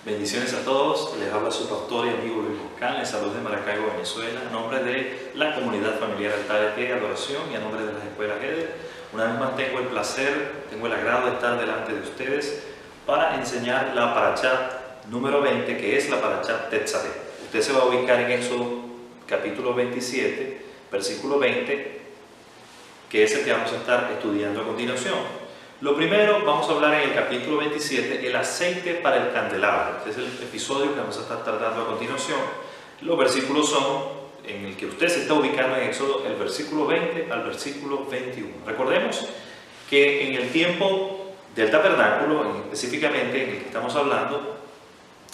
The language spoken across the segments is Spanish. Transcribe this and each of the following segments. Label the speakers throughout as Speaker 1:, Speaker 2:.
Speaker 1: Bendiciones a todos, les habla su pastor y amigo Luis Boscán, en salud de Maracaibo, Venezuela, en nombre de la comunidad familiar Altares de Adoración y a nombre de las escuelas Eder. Una vez más tengo el placer, tengo el agrado de estar delante de ustedes para enseñar la parashá número 20, que es la parashá Tetzaveh. Usted se va a ubicar en Éxodo capítulo 27, versículo 20, que es el que vamos a estar estudiando a continuación. Lo primero, vamos a hablar en el capítulo 27, el aceite para el candelabro. Este es el episodio que vamos a estar tratando a continuación. Los versículos son, en el que usted se está ubicando en Éxodo, el versículo 20 al versículo 21. Recordemos que en el tiempo del tabernáculo, específicamente en el que estamos hablando,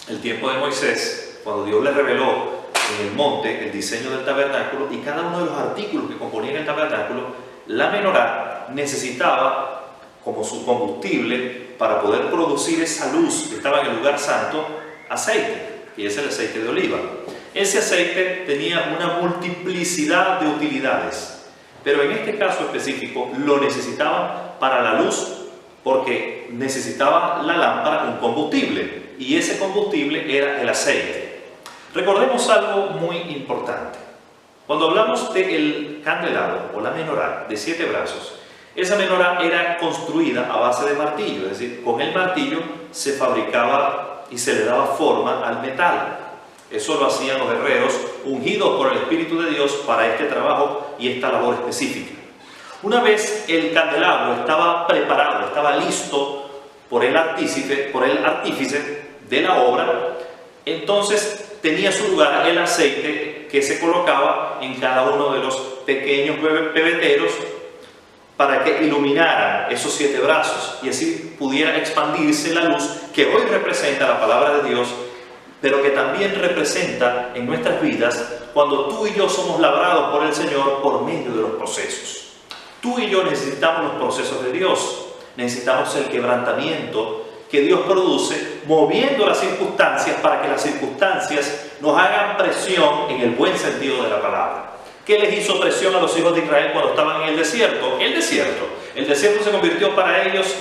Speaker 1: el tiempo de Moisés, cuando Dios le reveló en el monte el diseño del tabernáculo y cada uno de los artículos que componían el tabernáculo, la menorá necesitaba como su combustible para poder producir esa luz que estaba en el lugar santo, aceite, y es el aceite de oliva. Ese aceite tenía una multiplicidad de utilidades, pero en este caso específico lo necesitaban para la luz porque necesitaba la lámpara un combustible, y ese combustible era el aceite. Recordemos algo muy importante. Cuando hablamos del candelabro o la menorá de 7 brazos, esa menorá era construida a base de martillo, es decir, con el martillo se fabricaba y se le daba forma al metal. Eso lo hacían los herreros ungidos por el Espíritu de Dios para este trabajo y esta labor específica. Una vez el candelabro estaba preparado, estaba listo por el artífice de la obra, entonces tenía su lugar el aceite que se colocaba en cada uno de los pequeños pebeteros para que iluminaran esos 7 brazos y así pudiera expandirse la luz que hoy representa la palabra de Dios, pero que también representa en nuestras vidas cuando tú y yo somos labrados por el Señor por medio de los procesos. Tú y yo necesitamos los procesos de Dios, necesitamos el quebrantamiento que Dios produce moviendo las circunstancias para que las circunstancias nos hagan presión en el buen sentido de la palabra. ¿Qué les hizo presión a los hijos de Israel cuando estaban en el desierto? El desierto se convirtió para ellos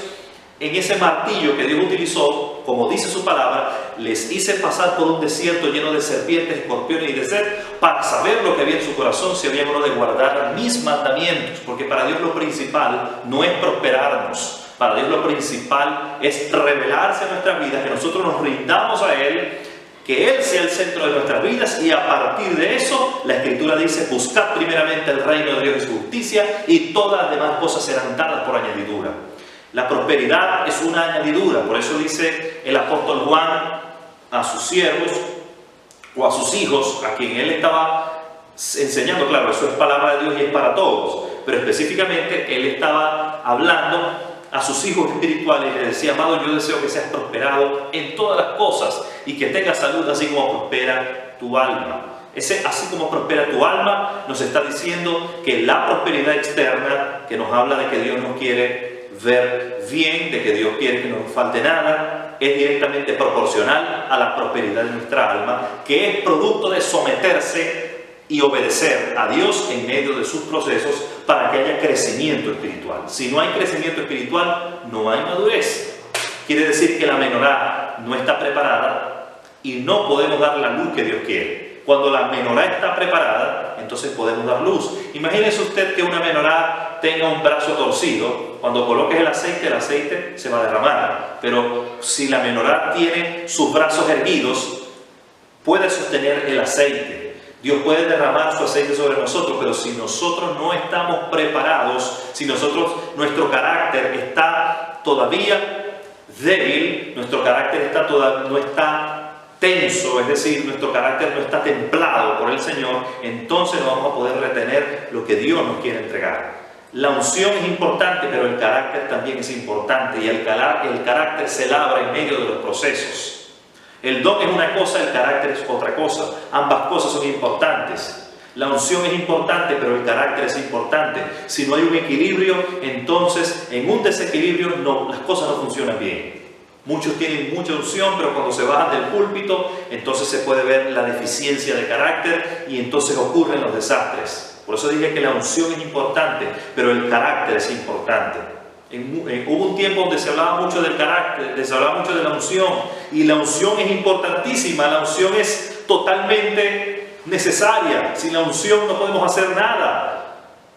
Speaker 1: en ese martillo que Dios utilizó, como dice su palabra: les hice pasar por un desierto lleno de serpientes, escorpiones y de sed, para saber lo que había en su corazón, si había uno de guardar mis mandamientos. Porque para Dios lo principal no es prosperarnos, para Dios lo principal es revelarse en nuestras vidas, que nosotros nos rindamos a Él, que Él sea el centro de nuestras vidas, y a partir de eso, la Escritura dice: buscad primeramente el reino de Dios y su justicia, y todas las demás cosas serán dadas por añadidura. La prosperidad es una añadidura, por eso dice el apóstol Juan a sus siervos, o a sus hijos, a quien él estaba enseñando. Claro, eso es palabra de Dios y es para todos, pero específicamente él estaba hablando a sus hijos espirituales y les decía: amado, yo deseo que seas prosperado en todas las cosas y que tengas salud, así como prospera tu alma. Así como prospera tu alma, nos está diciendo que la prosperidad externa, que nos habla de que Dios nos quiere ver bien, de que Dios quiere que no nos falte nada, es directamente proporcional a la prosperidad de nuestra alma, que es producto de someterse y obedecer a Dios en medio de sus procesos para que haya crecimiento espiritual. Si no hay crecimiento espiritual, no hay madurez. Quiere decir que la menorá no está preparada y no podemos dar la luz que Dios quiere. Cuando la menorá está preparada, entonces podemos dar luz. Imagínese usted que una menorá tenga un brazo torcido. Cuando coloques el aceite se va a derramar. Pero si la menorá tiene sus brazos erguidos, puede sostener el aceite. Dios puede derramar su aceite sobre nosotros, pero si nosotros no estamos preparados, si nuestro carácter está todavía débil, nuestro carácter no está tenso, es decir, nuestro carácter no está templado por el Señor, entonces no vamos a poder retener lo que Dios nos quiere entregar. La unción es importante, pero el carácter también es importante, y el carácter se labra en medio de los procesos. El don es una cosa, el carácter es otra cosa. Ambas cosas son importantes. La unción es importante, pero el carácter es importante. Si no hay un equilibrio, entonces en un desequilibrio las cosas no funcionan bien. Muchos tienen mucha unción, pero cuando se bajan del púlpito, entonces se puede ver la deficiencia de carácter y entonces ocurren los desastres. Por eso dije que la unción es importante, pero el carácter es importante. Hubo un tiempo donde se hablaba mucho del carácter, se hablaba mucho de la unción, y la unción es importantísima, la unción es totalmente necesaria. Sin la unción no podemos hacer nada.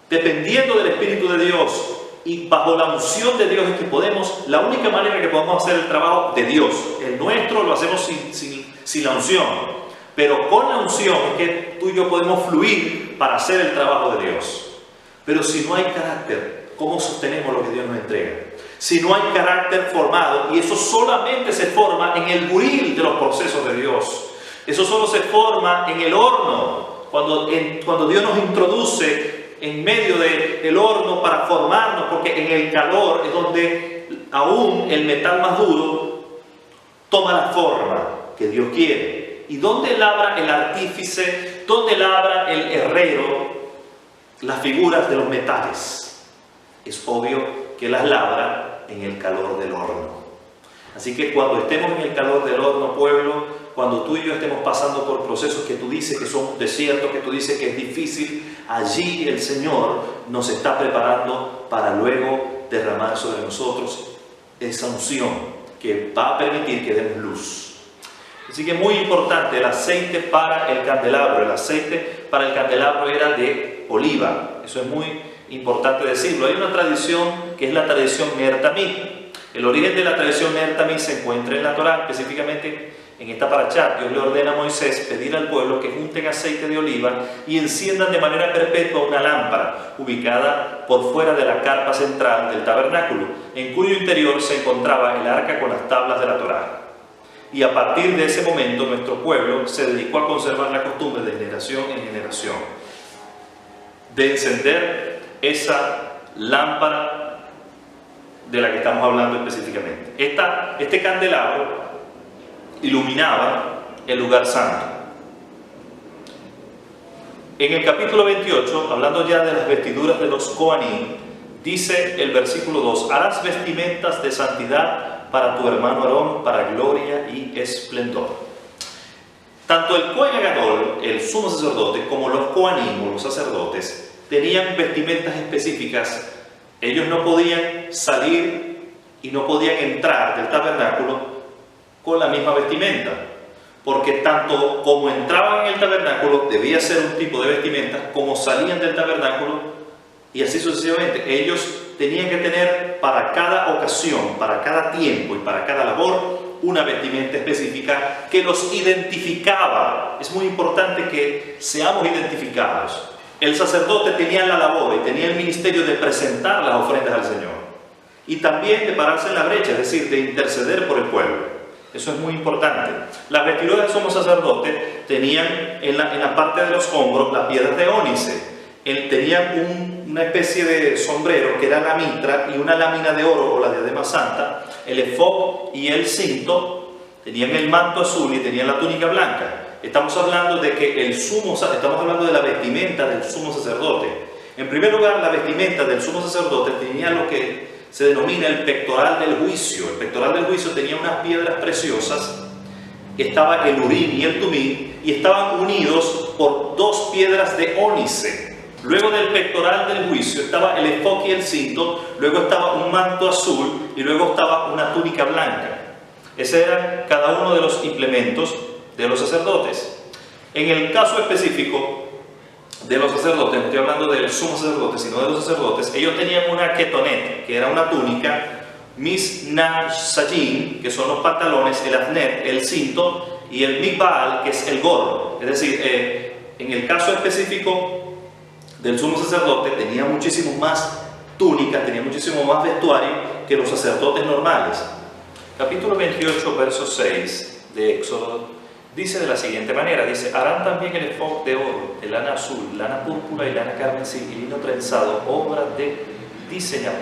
Speaker 1: Dependiendo del Espíritu de Dios y bajo la unción de Dios es que podemos, la única manera que podemos hacer el trabajo de Dios. El nuestro lo hacemos sin la unción, pero con la unción es que tú y yo podemos fluir para hacer el trabajo de Dios. Pero si no hay carácter, ¿cómo sostenemos lo que Dios nos entrega? Si no hay carácter formado, y eso solamente se forma en el buril de los procesos de Dios, eso solo se forma en el horno, cuando Dios nos introduce en medio del horno para formarnos, porque en el calor es donde aún el metal más duro toma la forma que Dios quiere. ¿Y dónde labra el artífice? ¿Dónde labra el herrero las figuras de los metales? Es obvio que las labra en el calor del horno. Así que cuando estemos en el calor del horno, pueblo, cuando tú y yo estemos pasando por procesos que tú dices que son desiertos, que tú dices que es difícil, allí el Señor nos está preparando para luego derramar sobre nosotros esa unción que va a permitir que demos luz. Así que muy importante, el aceite para el candelabro. El aceite para el candelabro era de oliva. Eso es muy importante decirlo. Hay una tradición que es la tradición Ner Tamid. El origen de la tradición Ner Tamid se encuentra en la Torá, específicamente en esta parashá. Dios le ordena a Moisés pedir al pueblo que junten aceite de oliva y enciendan de manera perpetua una lámpara ubicada por fuera de la carpa central del tabernáculo, en cuyo interior se encontraba el arca con las tablas de la Torá. Y a partir de ese momento nuestro pueblo se dedicó a conservar la costumbre de generación en generación de encender esa lámpara de la que estamos hablando específicamente. Este candelabro iluminaba el lugar santo. En el capítulo 28, hablando ya de las vestiduras de los Kohanim, dice el versículo 2: harás vestimentas de santidad para tu hermano Aarón, para gloria y esplendor. Tanto el Kohen Gadol, el sumo sacerdote, como los Kohanim, o los sacerdotes, tenían vestimentas específicas. Ellos no podían salir y no podían entrar del tabernáculo con la misma vestimenta, porque tanto como entraban en el tabernáculo debía ser un tipo de vestimenta, como salían del tabernáculo, y así sucesivamente. Ellos tenían que tener para cada ocasión, para cada tiempo y para cada labor una vestimenta específica que los identificaba. Es muy importante que seamos identificados. El sacerdote tenía la labor y tenía el ministerio de presentar las ofrendas al Señor, y también de pararse en la brecha, es decir, de interceder por el pueblo. Eso es muy importante. Las vestiduras del sumo sacerdote tenían en la parte de los hombros las piedras de ónice. Tenían una especie de sombrero que era la mitra y una lámina de oro o la diadema santa, el efod y el cinto. Tenían el manto azul y tenían la túnica blanca. Estamos hablando de que estamos hablando de la vestimenta del sumo sacerdote. En primer lugar, la vestimenta del sumo sacerdote tenía lo que se denomina el pectoral del juicio. El pectoral del juicio tenía unas piedras preciosas. Estaba el Urim y el Tumim, y estaban unidos por dos piedras de ónice. Luego del pectoral del juicio estaba el efod y el cinto, luego estaba un manto azul y luego estaba una túnica blanca. Ese era cada uno de los implementos de los sacerdotes. En el caso específico de los sacerdotes, no estoy hablando del sumo sacerdote, sino de los sacerdotes, ellos tenían una ketonet, que era una túnica, misnashajim, que son los pantalones, el afnet, el cinto, y el mikbal, que es el gorro. Es decir, en el caso específico del sumo sacerdote tenía muchísimo más túnicas, tenía muchísimo más vestuario que los sacerdotes normales. Capítulo 28, verso 6 de Éxodo dice de la siguiente manera, dice: harán también el efod de oro, de lana azul, lana púrpura y lana carmesí y lino trenzado, obra de diseñador.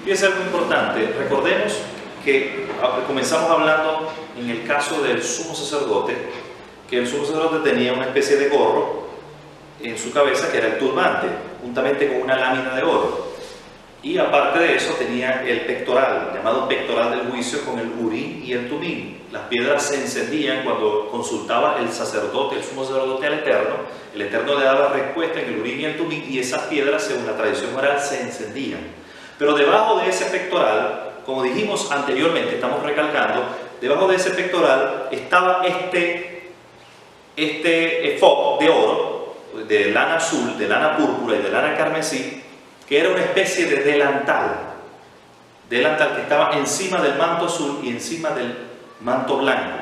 Speaker 1: Fíjense algo importante. Recordemos que comenzamos hablando en el caso del sumo sacerdote, que el sumo sacerdote tenía una especie de gorro en su cabeza que era el turbante, juntamente con una lámina de oro. Y aparte de eso tenía el pectoral, llamado pectoral del juicio, con el Urim y el Tumim. Las piedras se encendían cuando consultaba el sacerdote, el sumo sacerdote al Eterno. El Eterno le daba respuesta en el Urim y el Tumim, y esas piedras, según la tradición oral, se encendían. Pero debajo de ese pectoral, como dijimos anteriormente, estamos recalcando, debajo de ese pectoral estaba este efod de oro, de lana azul, de lana púrpura y de lana carmesí, que era una especie de delantal que estaba encima del manto azul y encima del manto blanco.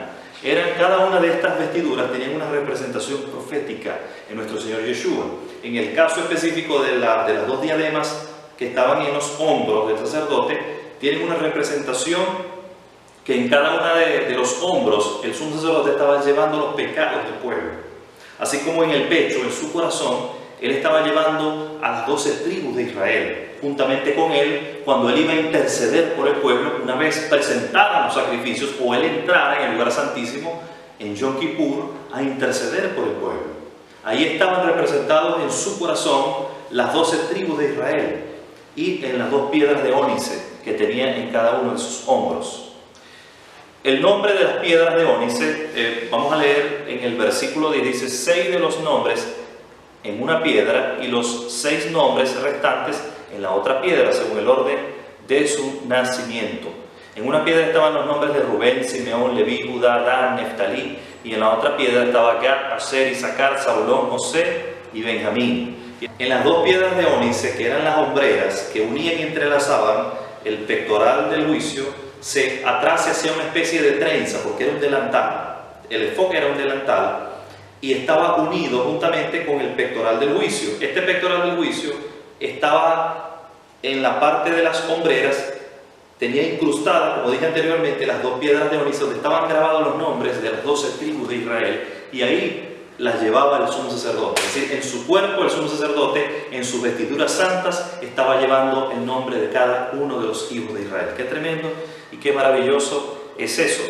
Speaker 1: Cada una de estas vestiduras tenían una representación profética en nuestro Señor Yeshua. En el caso específico de las dos diademas que estaban en los hombros del sacerdote, tienen una representación que en cada uno de los hombros el sumo sacerdote estaba llevando los pecados del pueblo. Así como en el pecho, en su corazón, él estaba llevando a las 12 tribus de Israel. Juntamente con él, cuando él iba a interceder por el pueblo, una vez presentaran los sacrificios o él entrara en el lugar santísimo, en Yom Kippur, a interceder por el pueblo. Ahí estaban representados en su corazón las 12 tribus de Israel y en las dos piedras de ónice que tenía en cada uno de sus hombros. El nombre de las piedras de ónice, vamos a leer en el versículo 10, dice 6 de los nombres en una piedra y los 6 nombres restantes en la otra piedra, según el orden de su nacimiento. En una piedra estaban los nombres de Rubén, Simeón, Leví, Judá, Dan, Neftalí, y en la otra piedra estaba Gad, Aser, Isaacar, Zabulón, José y Benjamín. En las dos piedras de ónice, que eran las hombreras que unían y entrelazaban el pectoral del juicio, atrás se hacía una especie de trenza, porque era un delantal. El enfoque era un delantal y estaba unido juntamente con el pectoral del juicio. Este pectoral del juicio estaba en la parte de las hombreras, tenía incrustadas, como dije anteriormente, las dos piedras de ónice donde estaban grabados los nombres de las 12 tribus de Israel, y ahí las llevaba el sumo sacerdote. Es decir, en su cuerpo el sumo sacerdote, en sus vestiduras santas, estaba llevando el nombre de cada uno de los hijos de Israel. Qué tremendo y qué maravilloso es eso.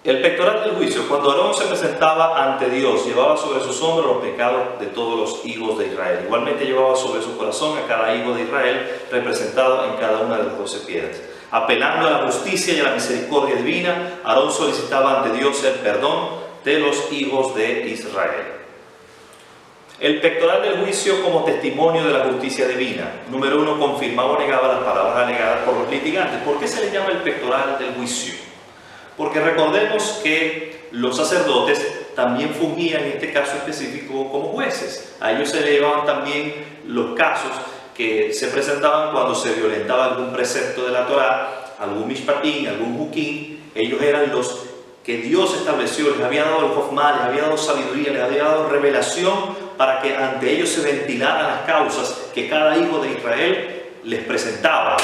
Speaker 1: El pectoral del juicio, cuando Aarón se presentaba ante Dios, llevaba sobre sus hombros los pecados de todos los hijos de Israel. Igualmente llevaba sobre su corazón a cada hijo de Israel, representado en cada una de las 12 piedras. Apelando a la justicia y a la misericordia divina, Aarón solicitaba ante Dios el perdón de los hijos de Israel. El pectoral del juicio como testimonio de la justicia divina. Número 1, confirmaba o negaba las palabras alegadas por los litigantes. ¿Por qué se le llama el pectoral del juicio? Porque recordemos que los sacerdotes también fungían en este caso específico como jueces. A ellos se le llevaban también los casos que se presentaban cuando se violentaba algún precepto de la Torá, algún mishpatín, algún juquín. Ellos eran los que Dios estableció, les había dado el Jochma, les había dado sabiduría, les había dado revelación para que ante ellos se ventilaran las causas que cada hijo de Israel les presentaba.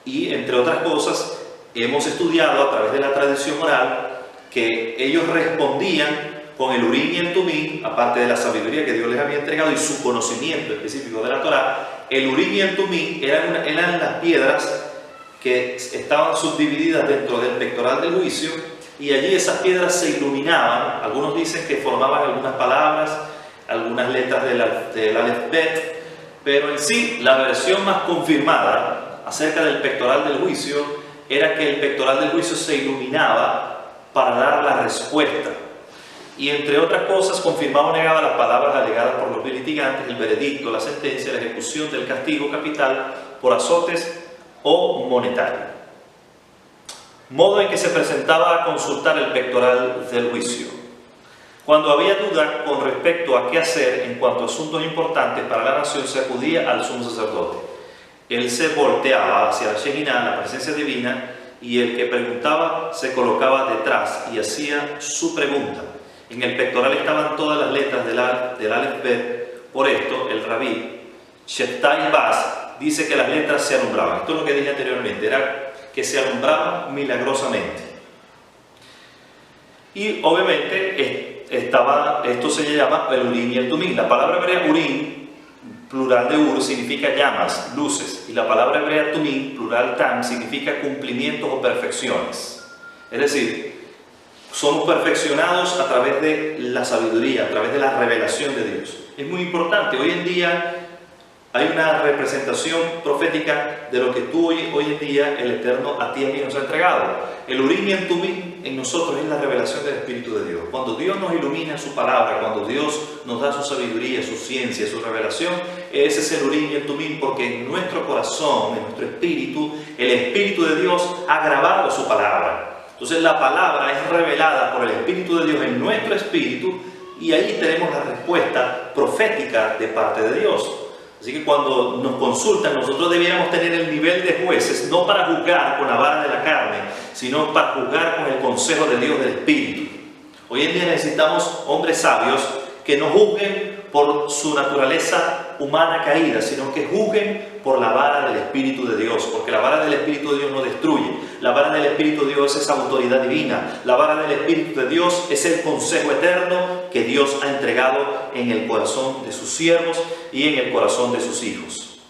Speaker 1: Y entre otras cosas, hemos estudiado a través de la tradición oral que ellos respondían con el Urim y el Tumim, aparte de la sabiduría que Dios les había entregado y su conocimiento específico de la Torá. El Urim y el Tumim eran las piedras que estaban subdivididas dentro del pectoral del juicio, y allí esas piedras se iluminaban. Algunos dicen que formaban algunas palabras, algunas letras del Aleph Bet, pero en sí la versión más confirmada acerca del pectoral del juicio era que el pectoral del juicio se iluminaba para dar la respuesta, y entre otras cosas confirmaba o negaba las palabras alegadas por los litigantes, el veredicto, la sentencia, la ejecución del castigo capital por azotes o monetario. Modo en que se presentaba a consultar el pectoral del juicio. Cuando había duda con respecto a qué hacer en cuanto a asuntos importantes para la nación, se acudía al sumo sacerdote. Él se volteaba hacia la Shekinah, la presencia divina, y el que preguntaba se colocaba detrás y hacía su pregunta. En el pectoral estaban todas las letras del Aleph Bet. Por esto, el rabí Sheftai Bas dice que las letras se alumbraban. Esto es lo que dije anteriormente, era que se alumbraban milagrosamente. Y obviamente esto se llama el Urim y el Tumim. La palabra hebrea Urim, plural de Ur, significa llamas, luces, y la palabra hebrea Tumim, plural Tam, significa cumplimientos o perfecciones. Es decir, somos perfeccionados a través de la sabiduría, a través de la revelación de Dios. Es muy importante. Hoy en día Hay una representación profética de lo que tú hoy en día, el Eterno, a ti y a mí nos ha entregado. El Urim y el Tumim en nosotros es la revelación del Espíritu de Dios. Cuando Dios nos ilumina su palabra, cuando Dios nos da su sabiduría, su ciencia, su revelación, ese es el Urim y el Tumim, porque en nuestro corazón, en nuestro espíritu, el Espíritu de Dios ha grabado su palabra. Entonces la palabra es revelada por el Espíritu de Dios en nuestro espíritu, y ahí tenemos la respuesta profética de parte de Dios. Así que cuando nos consultan, nosotros debiéramos tener el nivel de jueces, no para juzgar con la vara de la carne, sino para juzgar con el consejo de Dios del Espíritu. Hoy en día necesitamos hombres sabios que no juzguen por su naturaleza humana caída, sino que juzguen por la vara del Espíritu de Dios, porque la vara del Espíritu de Dios no destruye. La vara del Espíritu de Dios es autoridad divina. La vara del Espíritu de Dios es el consejo eterno que Dios ha entregado en el corazón de sus siervos y en el corazón de sus hijos.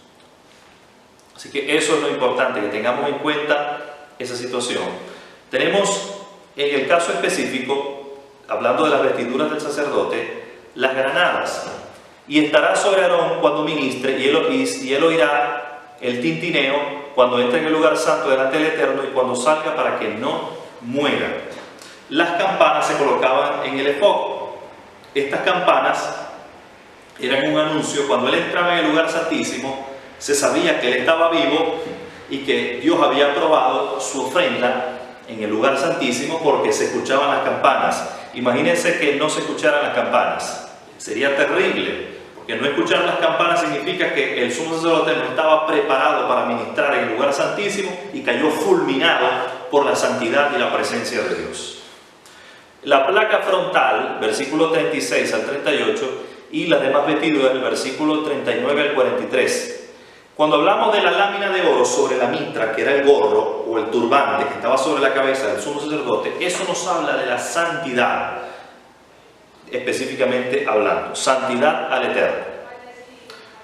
Speaker 1: Así que eso es lo importante, que tengamos en cuenta esa situación. Tenemos, en el caso específico, hablando de las vestiduras del sacerdote, las granadas. Y estará sobre Aarón cuando ministre, y él oirá el tintineo cuando entre en el lugar santo delante del Eterno y cuando salga, para que no muera. Las campanas se colocaban en el efod. Estas campanas eran un anuncio. Cuando él entraba en el lugar santísimo, se sabía que él estaba vivo y que Dios había aprobado su ofrenda en el lugar santísimo, porque se escuchaban las campanas. Imagínense que no se escucharan las campanas. Sería terrible, porque no escuchar las campanas significa que el sumo sacerdote no estaba preparado para ministrar en el lugar santísimo y cayó fulminado por la santidad y la presencia de Dios. La placa frontal, versículo 36 al 38, y las demás vestiduras, del versículo 39 al 43. Cuando hablamos de la lámina de oro sobre la mitra, que era el gorro o el turbante que estaba sobre la cabeza del sumo sacerdote, eso nos habla de la santidad, específicamente hablando, santidad al Eterno.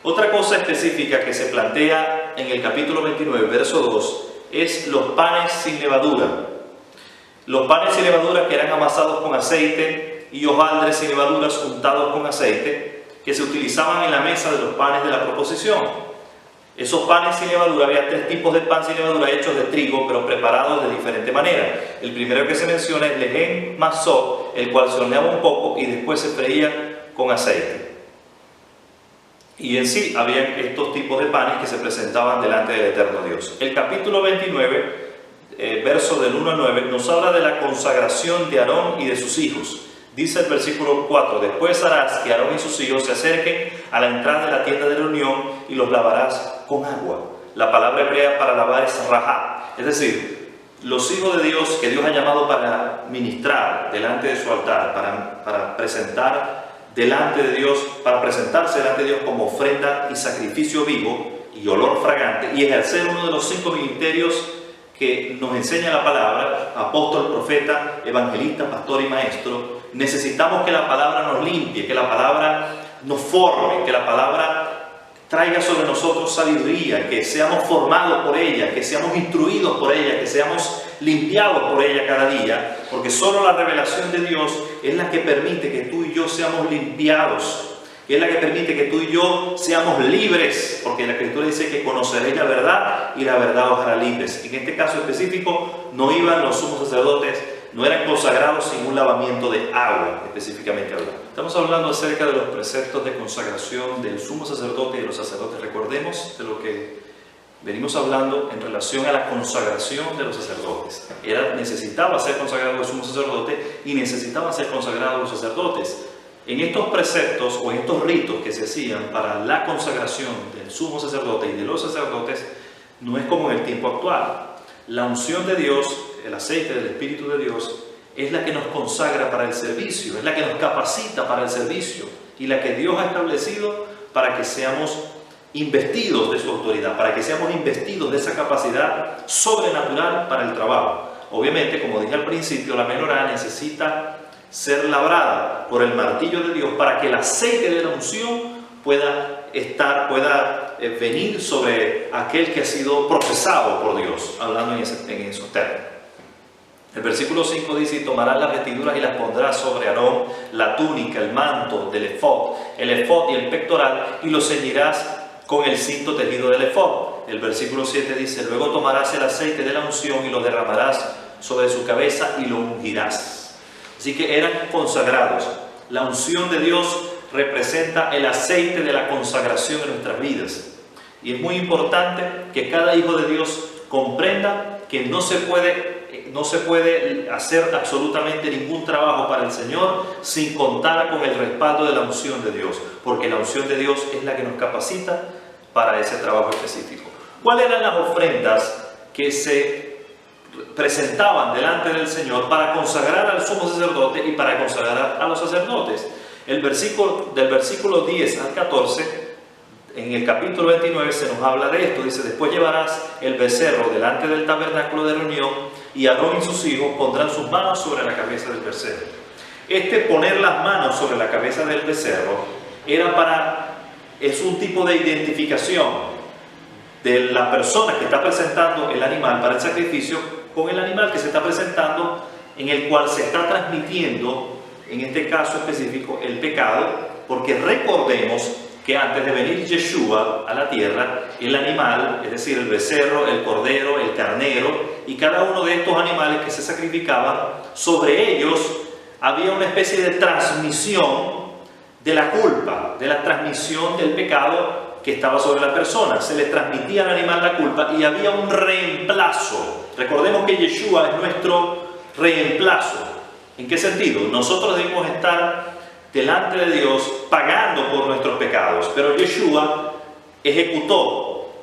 Speaker 1: Otra cosa específica que se plantea en el capítulo 29, verso 2, es los panes sin levadura. Los panes sin levadura que eran amasados con aceite y hojaldres sin levaduras untados con aceite, que se utilizaban en la mesa de los panes de la proposición. Esos panes sin levadura, había 3 tipos de pan sin levadura hechos de trigo, pero preparados de diferente manera. El primero que se menciona es lejen masó, el cual se horneaba un poco y después se freía con aceite. Y en sí, habían estos tipos de panes que se presentaban delante del Eterno Dios. El capítulo 29, verso del 1 al 9, nos habla de la consagración de Aarón y de sus hijos. Dice el versículo 4, después harás que Aarón y sus hijos se acerquen a la entrada de la tienda de reunión y los lavarás con agua. La palabra hebrea para lavar es rajá, es decir, los hijos de Dios que Dios ha llamado para ministrar delante de su altar, para presentar delante de Dios, para presentarse delante de Dios como ofrenda y sacrificio vivo y olor fragante, y ejercer uno de los 5 ministerios que nos enseña la palabra, apóstol, profeta, evangelista, pastor y maestro. Necesitamos que la palabra nos limpie, que la palabra nos forme, que la palabra traiga sobre nosotros sabiduría, que seamos formados por ella, que seamos instruidos por ella, que seamos limpiados por ella cada día, porque solo la revelación de Dios es la que permite que tú y yo seamos limpiados, que es la que permite que tú y yo seamos libres, porque la Escritura dice que conoceréis la verdad y la verdad os hará libres. En este caso específico no iban los sumos sacerdotes, no eran consagrados sin un lavamiento de agua, específicamente hablando. Estamos hablando acerca de los preceptos de consagración del sumo sacerdote y de los sacerdotes. Recordemos de lo que venimos hablando en relación a la consagración de los sacerdotes. Necesitaba ser consagrado el sumo sacerdote y necesitaban ser consagrados los sacerdotes. En estos preceptos o en estos ritos que se hacían para la consagración del sumo sacerdote y de los sacerdotes, no es como en el tiempo actual. La unción de Dios, el aceite del Espíritu de Dios, es la que nos consagra para el servicio, es la que nos capacita para el servicio y la que Dios ha establecido para que seamos investidos de su autoridad, para que seamos investidos de esa capacidad sobrenatural para el trabajo. Obviamente, como dije al principio, la menorá necesita ser labrada por el martillo de Dios para que el aceite de la unción pueda venir sobre aquel que ha sido procesado por Dios, hablando en esos términos. El versículo 5 dice: y tomarás las vestiduras y las pondrás sobre Aarón, la túnica, el manto del efod, el efod y el pectoral, y los ceñirás con el cinto tejido del efod. El versículo 7 dice: luego tomarás el aceite de la unción y lo derramarás sobre su cabeza y lo ungirás. Así que eran consagrados. La unción de Dios representa el aceite de la consagración en nuestras vidas. Y es muy importante que cada hijo de Dios comprenda que no se puede hacer absolutamente ningún trabajo para el Señor sin contar con el respaldo de la unción de Dios, porque la unción de Dios es la que nos capacita para ese trabajo específico. ¿Cuáles eran las ofrendas que se presentaban delante del Señor para consagrar al sumo sacerdote y para consagrar a los sacerdotes? Del versículo 10 al 14, en el capítulo 29 se nos habla de esto. Dice: después llevarás el becerro delante del tabernáculo de reunión, y Aarón y sus hijos pondrán sus manos sobre la cabeza del becerro. Poner las manos sobre la cabeza del becerro es un tipo de identificación de la persona que está presentando el animal para el sacrificio con el animal que se está presentando, en el cual se está transmitiendo, en este caso específico, el pecado, porque recordemos que antes de venir Yeshua a la tierra, el animal, es decir, el becerro, el cordero, el carnero, y cada uno de estos animales que se sacrificaban, sobre ellos había una especie de transmisión de la culpa, de la transmisión del pecado que estaba sobre la persona. Se le transmitía al animal la culpa y había un reemplazo. Recordemos que Yeshua es nuestro reemplazo. ¿En qué sentido? Nosotros debemos estar delante de Dios pagando por nuestros pecados, pero Yeshua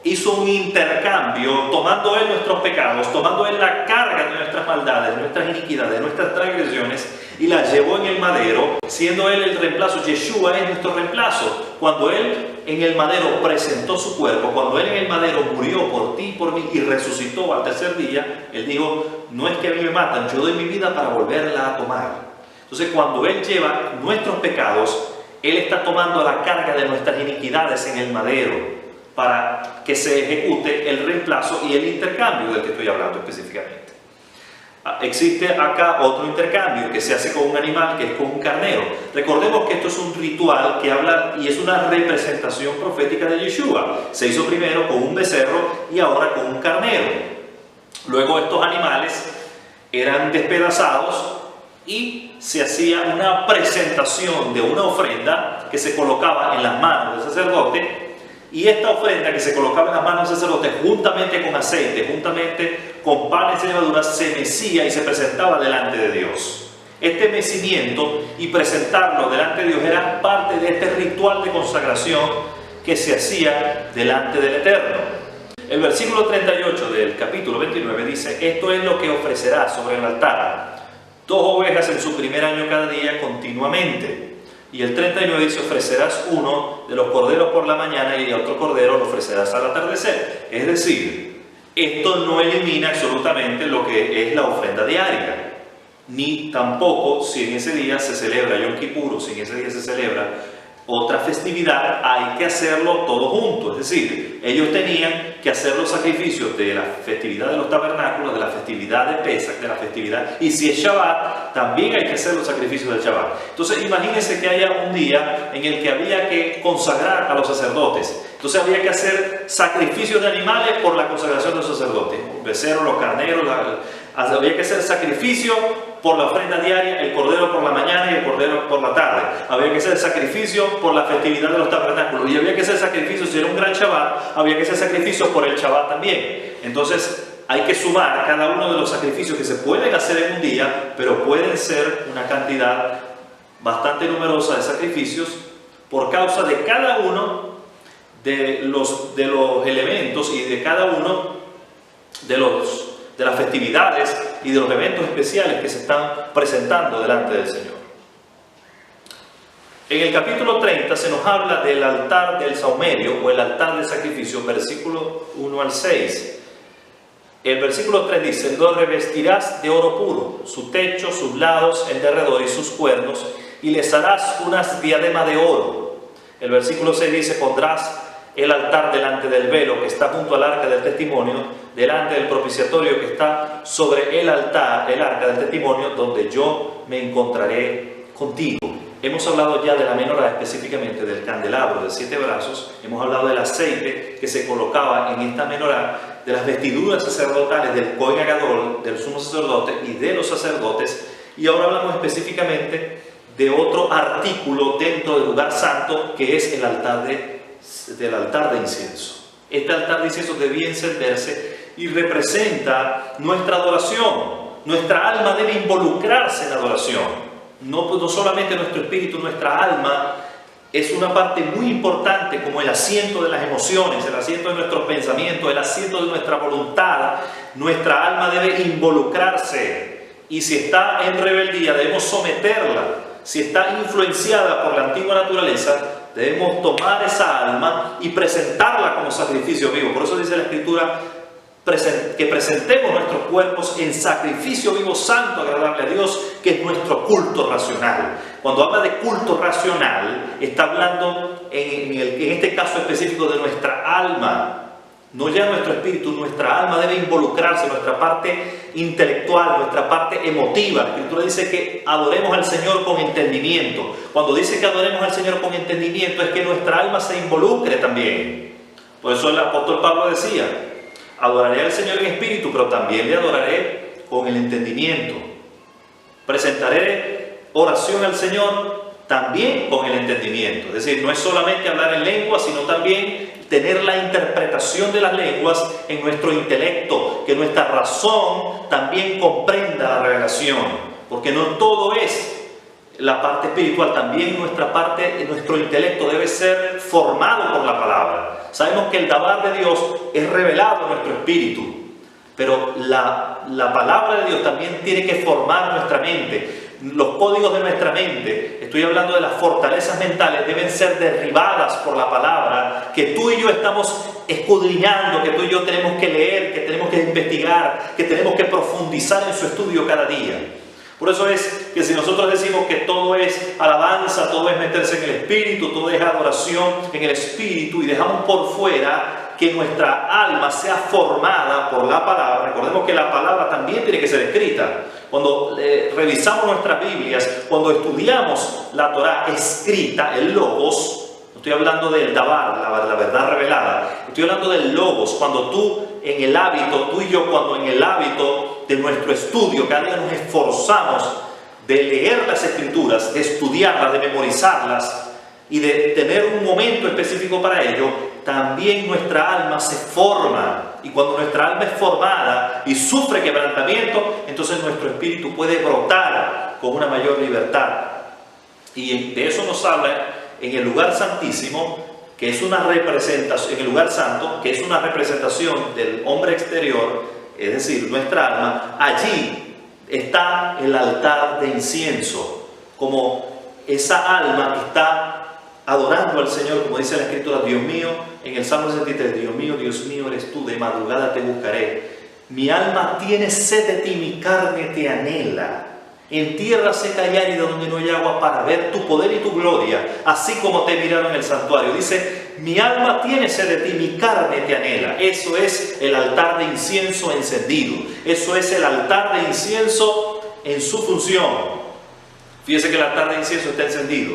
Speaker 1: hizo un intercambio, tomando Él nuestros pecados, tomando Él la carga de nuestras maldades, de nuestras iniquidades, de nuestras transgresiones, y las llevó en el madero, siendo Él el reemplazo. Yeshua es nuestro reemplazo. Cuando Él en el madero presentó su cuerpo, cuando Él en el madero murió por ti y por mí y resucitó al tercer día, Él dijo: no es que a mí me matan, yo doy mi vida para volverla a tomar. Entonces, cuando Él lleva nuestros pecados, Él está tomando la carga de nuestras iniquidades en el madero para que se ejecute el reemplazo y el intercambio del que estoy hablando específicamente. Existe acá otro intercambio que se hace con un animal, que es con un carnero. Recordemos que esto es un ritual que habla y es una representación profética de Yeshua. Se hizo primero con un becerro y ahora con un carnero. Luego estos animales eran despedazados y se hacía una presentación de una ofrenda que se colocaba en las manos del sacerdote, y esta ofrenda que se colocaba en las manos del sacerdote, juntamente con aceite, juntamente con panes y levaduras, se mecía y se presentaba delante de Dios. Este mecimiento y presentarlo delante de Dios era parte de este ritual de consagración que se hacía delante del Eterno. El versículo 38 del capítulo 29 dice: esto es lo que ofrecerá sobre el altar: 2 ovejas en su primer año cada día continuamente. Y el 39 dice: ofrecerás uno de los corderos por la mañana y otro cordero lo ofrecerás al atardecer. Es decir, esto no elimina absolutamente lo que es la ofrenda diaria, ni tampoco si en ese día se celebra Yom Kippur o si en ese día se celebra otra festividad, hay que hacerlo todo junto. Es decir, ellos tenían que hacer los sacrificios de la festividad de los tabernáculos, de la festividad de Pesach, de la festividad, y si es Shabbat, también hay que hacer los sacrificios del Shabbat. Entonces imagínense que haya un día en el que había que consagrar a los sacerdotes. Entonces había que hacer sacrificios de animales por la consagración de los sacerdotes: un becerro, los carneros, había que hacer sacrificio por la ofrenda diaria, el cordero por la mañana y el cordero por la tarde. Había que hacer sacrificio por la festividad de los tabernáculos, y había que hacer sacrificio, si era un gran Shabbat, había que hacer sacrificio por el Shabbat también. Entonces hay que sumar cada uno de los sacrificios que se pueden hacer en un día, pero pueden ser una cantidad bastante numerosa de sacrificios por causa de cada uno de los elementos y de cada uno de las festividades y de los eventos especiales que se están presentando delante del Señor. En el capítulo 30 se nos habla del altar del saumerio o el altar del sacrificio, versículo 1 al 6. El versículo 3 dice: lo revestirás de oro puro, su techo, sus lados, el derredor y sus cuernos, y les harás unas diademas de oro. El versículo 6 dice: pondrás el altar delante del velo que está junto al arca del testimonio, delante del propiciatorio que está sobre el altar, el arca del testimonio, donde yo me encontraré contigo. hemos hablado ya de la menorá, específicamente del candelabro de 7 brazos, hemos hablado del aceite que se colocaba en esta menorá, de las vestiduras sacerdotales del Cohen Agadol, del sumo sacerdote y de los sacerdotes, y ahora hablamos específicamente de otro artículo dentro del lugar santo, que es el altar del altar de incienso. Este altar de incienso debía encenderse y representa nuestra adoración. Nuestra alma debe involucrarse en la adoración. No solamente nuestro espíritu, nuestra alma es una parte muy importante, como el asiento de las emociones, el asiento de nuestros pensamientos, el asiento de nuestra voluntad. Nuestra alma debe involucrarse, y si está en rebeldía debemos someterla. Si está influenciada por la antigua naturaleza, debemos tomar esa alma y presentarla como sacrificio vivo. Por eso dice la Escritura que presentemos nuestros cuerpos en sacrificio vivo, santo, agradable a Dios, que es nuestro culto racional. Cuando habla de culto racional, está hablando en este caso específico de nuestra alma. No ya nuestro espíritu, nuestra alma debe involucrarse, nuestra parte intelectual, nuestra parte emotiva. La Escritura dice que adoremos al Señor con entendimiento. Cuando dice que adoremos al Señor con entendimiento, es que nuestra alma se involucre también. Por eso el apóstol Pablo decía: adoraré al Señor en espíritu, pero también le adoraré con el entendimiento. Presentaré oración al Señor también con el entendimiento. Es decir, no es solamente hablar en lengua, sino también tener la interpretación de las lenguas en nuestro intelecto, que nuestra razón también comprenda la revelación, porque no todo es la parte espiritual, también nuestro intelecto debe ser formado por la palabra. Sabemos que el Dabar de Dios es revelado en nuestro espíritu, pero la palabra de Dios también tiene que formar nuestra mente. Los códigos de nuestra mente, estoy hablando de las fortalezas mentales, deben ser derribadas por la palabra que tú y yo estamos escudriñando, que tú y yo tenemos que leer, que tenemos que investigar, que tenemos que profundizar en su estudio cada día. Por eso es que si nosotros decimos que todo es alabanza, todo es meterse en el espíritu, todo es adoración en el espíritu, y dejamos por fuera que nuestra alma sea formada por la palabra. Recordemos que la palabra también tiene que ser escrita. Cuando revisamos nuestras Biblias, cuando estudiamos la Torá escrita, el Logos, no estoy hablando del Dabar, la verdad revelada, estoy hablando del Logos. Cuando tú y yo, cuando en el hábito de nuestro estudio, cada día nos esforzamos de leer las Escrituras, de estudiarlas, de memorizarlas y de tener un momento específico para ello, también nuestra alma se forma. Y cuando nuestra alma es formada y sufre quebrantamiento, entonces nuestro espíritu puede brotar con una mayor libertad. Y de eso nos habla en el lugar santísimo, que es una representación, en el lugar santo, que es una representación del hombre exterior, es decir, nuestra alma. Allí está el altar de incienso, como esa alma que está adorando al Señor, como dice la Escritura: Dios mío, en el Salmo 63, Dios mío, eres tú, de madrugada te buscaré. Mi alma tiene sed de ti, mi carne te anhela. En tierra seca y árida donde no hay agua, para ver tu poder y tu gloria, así como te miraron en el santuario. Dice: mi alma tiene sed de ti, mi carne te anhela. Eso es el altar de incienso encendido. Eso es el altar de incienso en su función. Fíjese que el altar de incienso está encendido,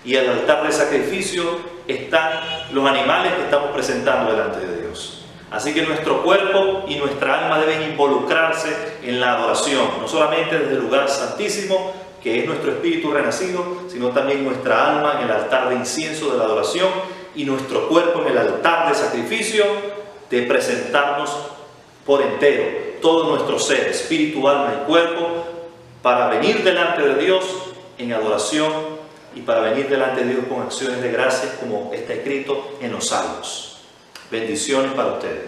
Speaker 1: y el altar de sacrificio están los animales que estamos presentando delante de Dios. Así que nuestro cuerpo y nuestra alma deben involucrarse en la adoración, no solamente desde el lugar santísimo, que es nuestro espíritu renacido, sino también nuestra alma en el altar de incienso de la adoración, y nuestro cuerpo en el altar de sacrificio, de presentarnos por entero, todo nuestro ser, espíritu, alma y cuerpo, para venir delante de Dios en adoración y para venir delante de Dios con acciones de gracias, como está escrito en los Salmos. Bendiciones para ustedes.